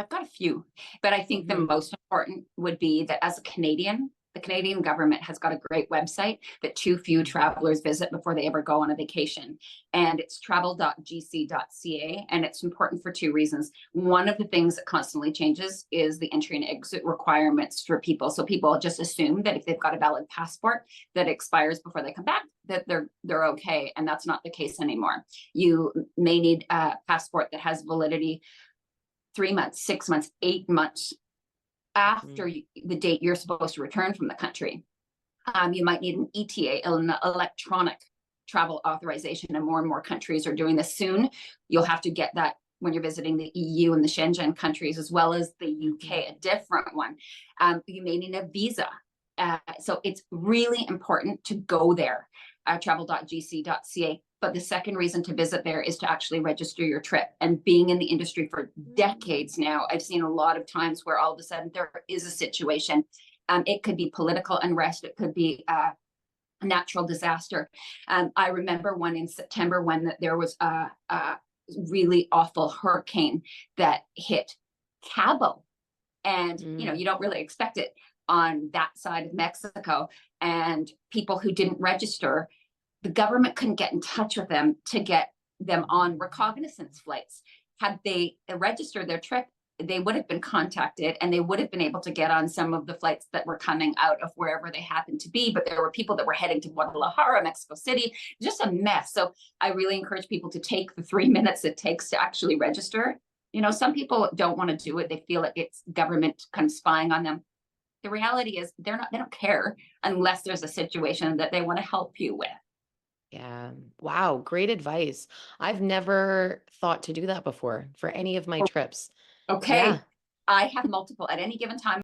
I've got a few, but I think the Hmm. most important would be that as a Canadian, the Canadian government has got a great website that too few travelers visit before they ever go on a vacation. And it's travel.gc.ca. And it's important for two reasons. One of the things that constantly changes is the entry and exit requirements for people. So people just assume that if they've got a valid passport that expires before they come back, that they're okay. And that's not the case anymore. You may need a passport that has validity 3 months, 6 months, 8 months after the date you're supposed to return from the country. You might need an ETA, an electronic travel authorization, and more countries are doing this soon. You'll have to get that when you're visiting the EU and the Schengen countries, as well as the UK, a different one. You may need a visa. So it's really important to go there, travel.gc.ca. But the second reason to visit there is to actually register your trip. And being in the industry for decades now, I've seen a lot of times where all of a sudden there is a situation. It could be political unrest. It could be a natural disaster. I remember one in September when there was a really awful hurricane that hit Cabo. And, you don't really expect it on that side of Mexico. And people who didn't register, the government couldn't get in touch with them to get them on reconnaissance flights. Had they registered their trip, they would have been contacted and they would have been able to get on some of the flights that were coming out of wherever they happened to be. But there were people that were heading to Guadalajara, Mexico City, just a mess. So I really encourage people to take the 3 minutes it takes to actually register. Some people don't want to do it. They feel like it's government kind of spying on them. The reality is they don't care unless there's a situation that they want to help you with. Yeah. Wow. Great advice. I've never thought to do that before for any of my trips. Okay. Yeah. I have multiple at any given time.